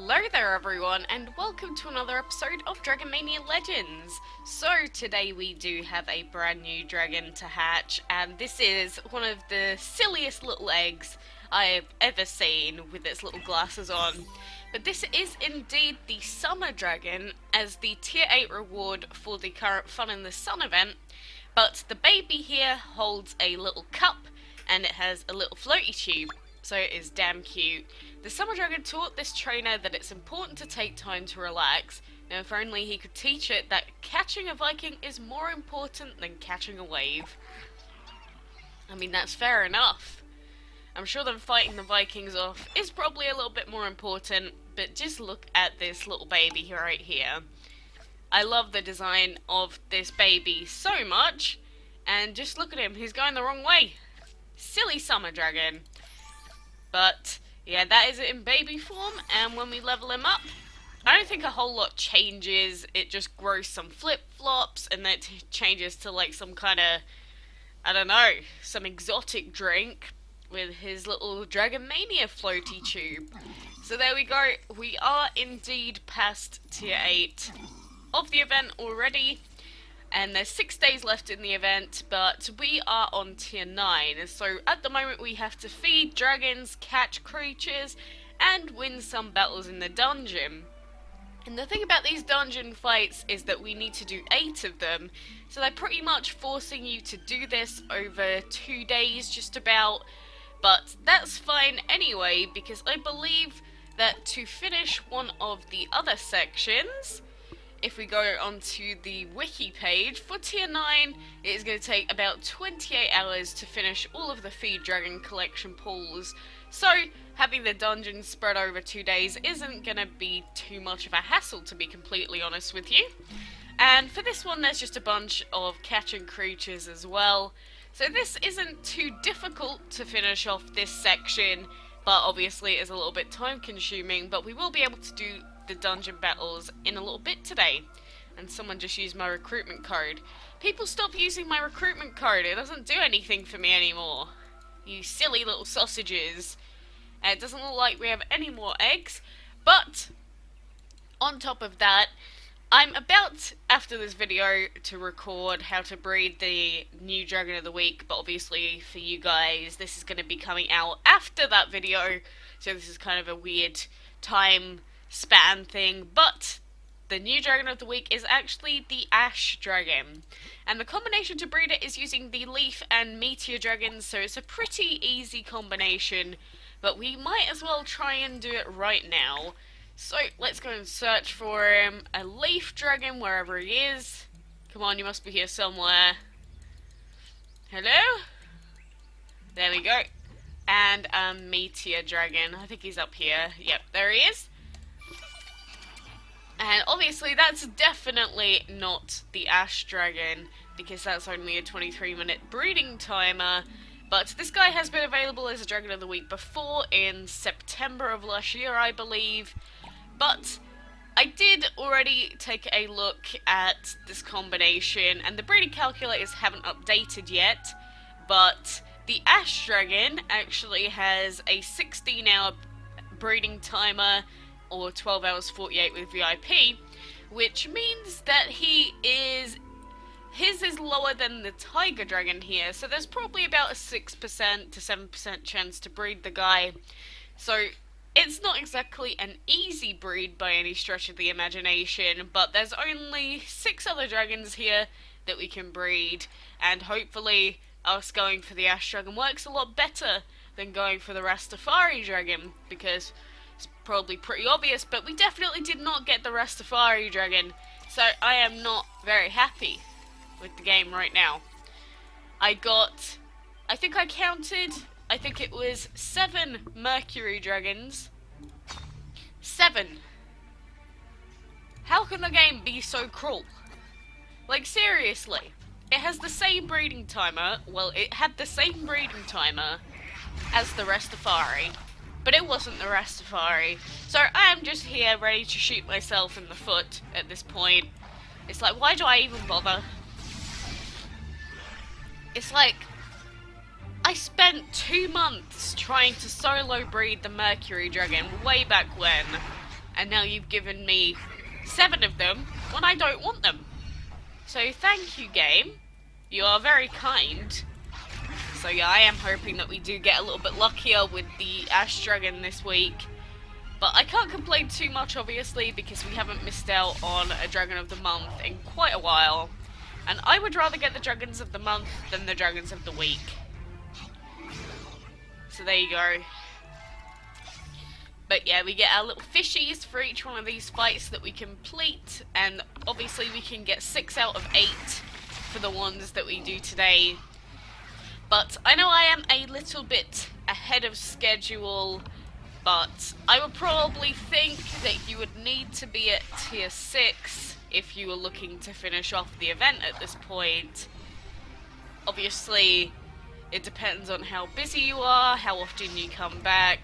Hello there everyone, and welcome to another episode of Dragon Mania Legends. So today we do have a brand new dragon to hatch, and this is one of the silliest little eggs I have ever seen with its little glasses on. But this is indeed the Summer Dragon as the tier 8 reward for the current Fun in the Sun event, but the baby here holds a little cup and it has a little floaty tube. So it is damn cute. The Summer Dragon taught this trainer that it's important to take time to relax. Now if only he could teach it that catching a Viking is more important than catching a wave. I mean, that's fair enough. I'm sure them fighting the Vikings off is probably a little bit more important, but just look at this little baby right here. I love the design of this baby so much, and just look at him, he's going the wrong way. Silly Summer Dragon. But yeah, that is it in baby form, and when we level him up, I don't think a whole lot changes. It just grows some flip-flops, and then it changes to like some kind of, I don't know, some exotic drink with his little Dragon Mania floaty tube. So there we go, we are indeed past tier 8 of the event already. And there's 6 days left in the event, but we are on tier 9. So at the moment we have to feed dragons, catch creatures, and win some battles in the dungeon. And the thing about these dungeon fights is that we need to do 8 of them. So they're pretty much forcing you to do this over 2 days just about. But that's fine anyway, because I believe that to finish one of the other sections, if we go onto the wiki page, for tier 9, it is going to take about 28 hours to finish all of the Feed Dragon collection pools. So, having the dungeon spread over 2 days isn't going to be too much of a hassle, to be completely honest with you. And for this one, there's just a bunch of catching creatures as well. So this isn't too difficult to finish off this section, but obviously it is a little bit time consuming, but we will be able to do the dungeon battles in a little bit today. And someone just used my recruitment code. People stop using my recruitment code, it doesn't do anything for me anymore. You silly little sausages. It doesn't look like we have any more eggs, but on top of that, I'm about, after this video, to record how to breed the new Dragon of the Week, but obviously for you guys this is going to be coming out after that video, so this is kind of a weird time span thing. But the new Dragon of the Week is actually the Ash Dragon, and the combination to breed it is using the Leaf and Meteor Dragons, so it's a pretty easy combination, but we might as well try and do it right now. So let's go and search for him. A Leaf Dragon, wherever he is. Come on, you must be here somewhere. Hello? There we go. And a Meteor Dragon. I think he's up here. Yep, there he is. And obviously that's definitely not the Ash Dragon, because that's only a 23-minute breeding timer. But this guy has been available as a Dragon of the Week before, in September of last year, I believe. But I did already take a look at this combination, and the breeding calculators haven't updated yet, but the Ash Dragon actually has a 16-hour breeding timer, or 12 hours 48 with VIP, which means that his is lower than the Tiger Dragon here, so there's probably about a 6% to 7% chance to breed the guy. So it's not exactly an easy breed by any stretch of the imagination, but there's only 6 other dragons here that we can breed, and hopefully us going for the Ash Dragon works a lot better than going for the Rastafari Dragon, because it's probably pretty obvious, but we definitely did not get the Rastafari Dragon, so I am not very happy with the game right now. I think I counted, I think it was 7 Mercury Dragons. 7. How can the game be so cruel? Like, seriously. It has the same breeding timer, well, it had the same breeding timer as the Rastafari, but it wasn't the Rastafari. So I am just here ready to shoot myself in the foot at this point. It's like, why do I even bother? It's like, I spent 2 months trying to solo breed the Mercury Dragon way back when, and now you've given me 7 of them when I don't want them. So thank you, game. You are very kind. So yeah, I am hoping that we do get a little bit luckier with the Ash Dragon this week. But I can't complain too much, obviously, because we haven't missed out on a Dragon of the Month in quite a while. And I would rather get the Dragons of the Month than the Dragons of the Week. So there you go. But yeah, we get our little fishies for each one of these fights that we complete. And obviously we can get 6 out of 8 for the ones that we do today. But I know I am a little bit ahead of schedule. But I would probably think that you would need to be at tier 6 if you were looking to finish off the event at this point. Obviously, it depends on how busy you are, how often you come back,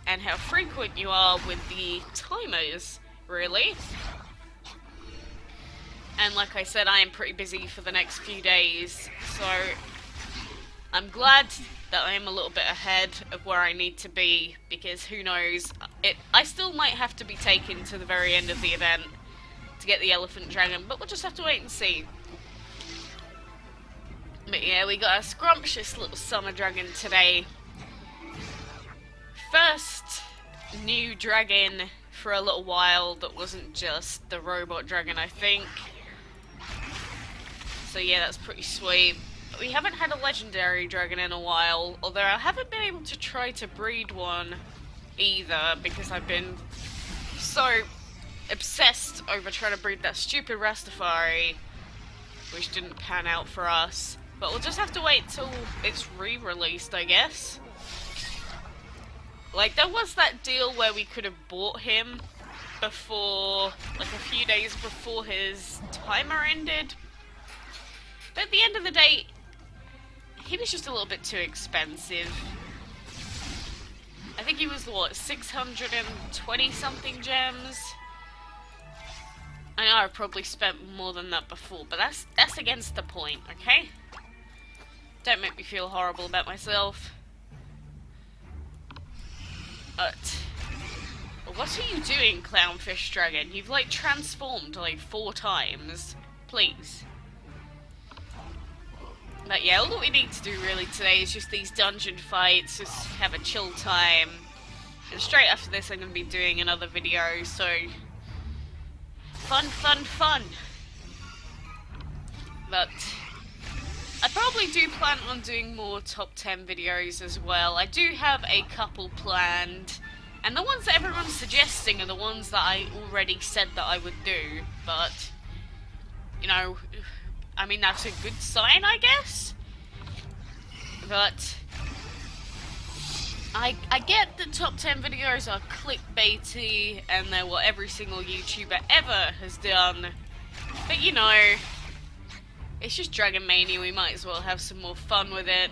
and how frequent you are with the timers, really. And like I said, I am pretty busy for the next few days, so I'm glad that I am a little bit ahead of where I need to be, because who knows, I still might have to be taken to the very end of the event to get the Elephant Dragon, but we'll just have to wait and see. But yeah, we got a scrumptious little summer dragon today. First new dragon for a little while that wasn't just the robot dragon, I think. So yeah, that's pretty sweet. We haven't had a legendary dragon in a while, although I haven't been able to try to breed one either, because I've been so obsessed over trying to breed that stupid Rastafari, which didn't pan out for us. But we'll just have to wait till it's re-released, I guess. Like, there was that deal where we could have bought him before, like a few days before his timer ended. But at the end of the day, he was just a little bit too expensive. I think he was, what, 620 something gems? I know I've probably spent more than that before, but that's against the point, okay? Don't make me feel horrible about myself. But what are you doing, Clownfish Dragon? You've like transformed like 4 times. Please. But yeah, all that we need to do really today is just these dungeon fights, just have a chill time. And straight after this I'm going to be doing another video, so fun, fun, fun. But I probably do plan on doing more top 10 videos as well. I do have a couple planned, and the ones that everyone's suggesting are the ones that I already said that I would do, but you know, I mean, that's a good sign, I guess. But I get that top 10 videos are clickbaity and they're what every single YouTuber ever has done. But you know, it's just Dragon Mania, we might as well have some more fun with it.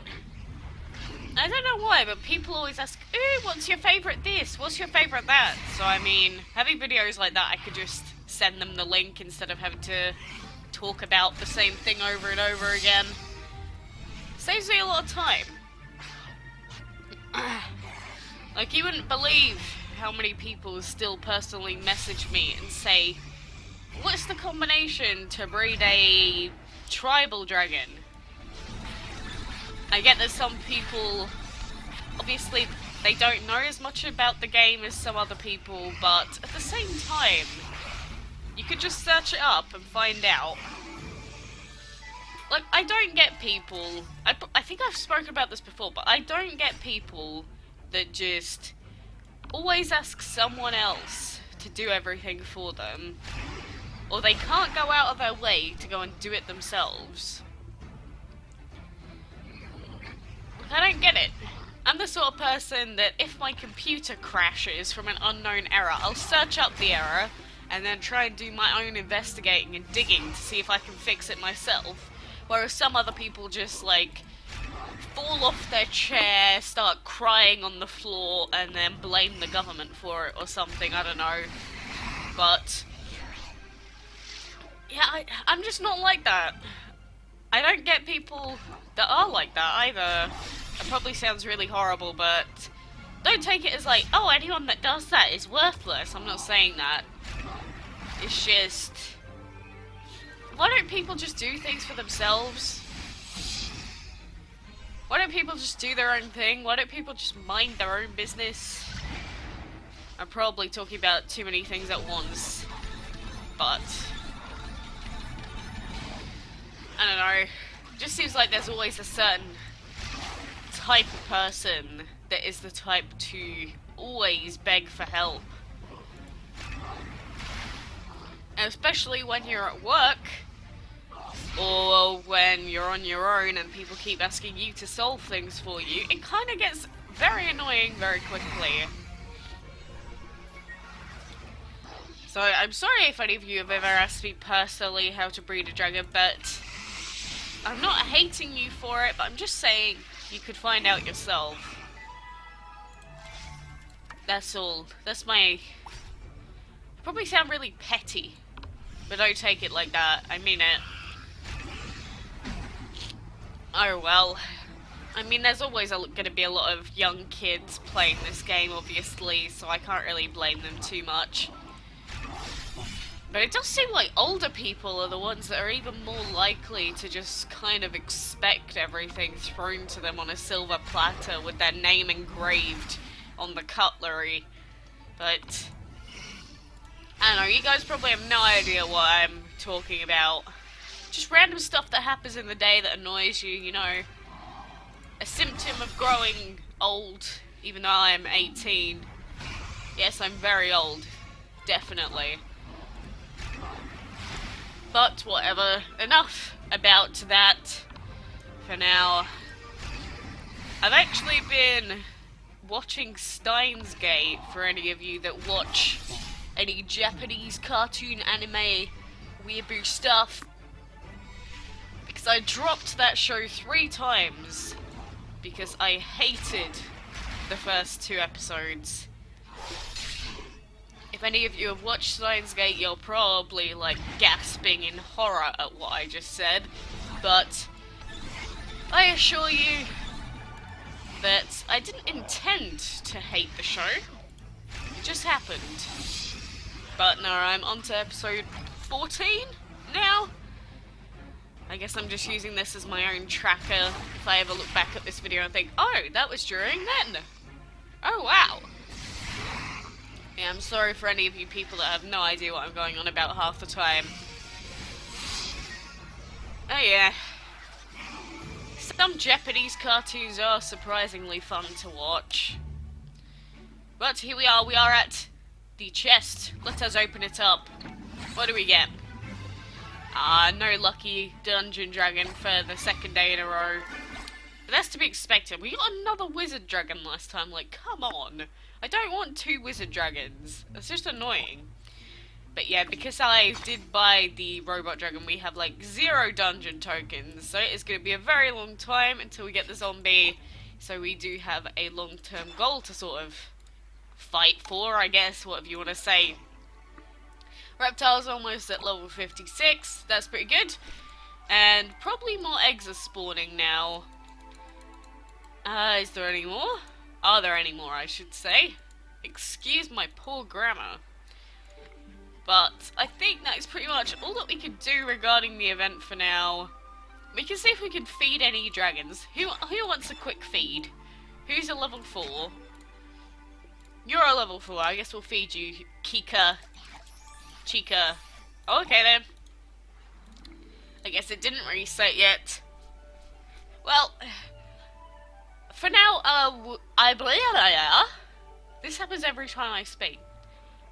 I don't know why, but people always ask, ooh, what's your favourite this? What's your favourite that? So I mean, having videos like that, I could just send them the link instead of having to talk about the same thing over and over again. Saves me a lot of time. Like, you wouldn't believe how many people still personally message me and say, what's the combination to breed a tribal dragon? I get that some people, obviously, they don't know as much about the game as some other people, but at the same time, you could just search it up and find out. Like, I don't get people, I think I've spoken about this before, but I don't get people that just always ask someone else to do everything for them, or they can't go out of their way to go and do it themselves. Like, I don't get it. I'm the sort of person that if my computer crashes from an unknown error, I'll search up the error and then try and do my own investigating and digging to see if I can fix it myself. Whereas some other people just, like, fall off their chair, start crying on the floor, and then blame the government for it or something, I don't know. But yeah, I'm just not like that. I don't get people that are like that either. It probably sounds really horrible, but Don't take it as like, oh, anyone that does that is worthless. I'm not saying that. It's just, why don't people just do things for themselves? Why don't people just do their own thing? Why don't people just mind their own business? I'm probably talking about too many things at once, but I don't know. It just seems like there's always a certain type of person that is the type to always beg for help. And especially when you're at work, or when you're on your own and people keep asking you to solve things for you, it kind of gets very annoying very quickly. So I'm sorry if any of you have ever asked me personally how to breed a dragon, but I'm not hating you for it, but I'm just saying you could find out yourself. That's all. That's my... I probably sound really petty, but don't take it like that. I mean it. Oh well. I mean, there's always going to be a lot of young kids playing this game, obviously, so I can't really blame them too much. But it does seem like older people are the ones that are even more likely to just kind of expect everything thrown to them on a silver platter with their name engraved on the cutlery. But I don't know, you guys probably have no idea what I'm talking about. Just random stuff that happens in the day that annoys you, you know. A symptom of growing old, even though I'm 18. Yes, I'm very old. Definitely. But whatever, enough about that for now. I've actually been watching Steins Gate, for any of you that watch any Japanese cartoon anime weeaboo stuff, because I dropped that show 3 times because I hated the first 2 episodes. If any of you have watched Steins Gate, you're probably like gasping in horror at what I just said, but I assure you that I didn't intend to hate the show. It just happened. But no, I'm on to episode 14 now. I guess I'm just using this as my own tracker if I ever look back at this video and think, oh, that was during then. Oh, wow. Yeah, I'm sorry for any of you people that have no idea what I'm going on about half the time. Oh yeah. Some Japanese cartoons are surprisingly fun to watch. But here we are at the chest. Let us open it up. What do we get? No lucky dungeon dragon for the 2nd day in a row. But that's to be expected. We got another wizard dragon last time, like, come on. I don't want 2 wizard dragons. That's just annoying. But yeah, because I did buy the robot dragon, we have like 0 dungeon tokens. So it's going to be a very long time until we get the zombie. So we do have a long-term goal to sort of fight for, I guess, whatever you want to say. Reptile's almost at level 56. That's pretty good. And probably more eggs are spawning now. Is there any more? Are there any more, I should say? Excuse my poor grammar. But I think that is pretty much all that we can do regarding the event for now. We can see if we can feed any dragons. Who wants a quick feed? Who's a level 4? You're a level 4. I guess we'll feed you, Chica. Oh, okay then. I guess it didn't reset yet. Well, for now, I believe this happens every time I speak.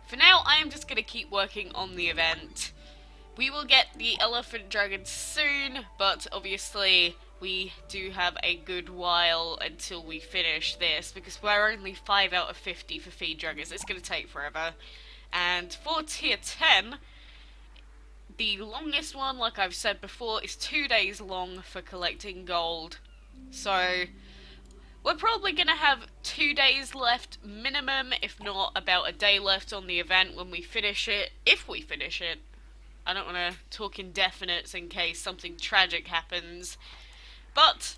For now, I am just going to keep working on the event. We will get the elephant dragon soon, but obviously we do have a good while until we finish this, because we're only 5 out of 50 for feed dragons. It's going to take forever. And for tier 10, the longest one, like I've said before, is 2 days long for collecting gold. So we're probably going to have 2 days left minimum, if not about a day left on the event when we finish it, if we finish it. I don't want to talk in definites in case something tragic happens. But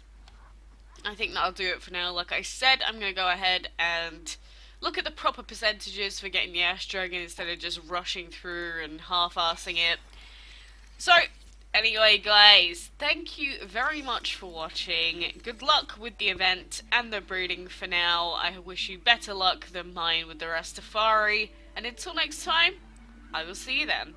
I think that'll do it for now. Like I said, I'm going to go ahead and look at the proper percentages for getting the Ash Dragon instead of just rushing through and half-assing it. So, anyway guys, thank you very much for watching. Good luck with the event and the breeding for now. I wish you better luck than mine with the Rastafari. And until next time, I will see you then.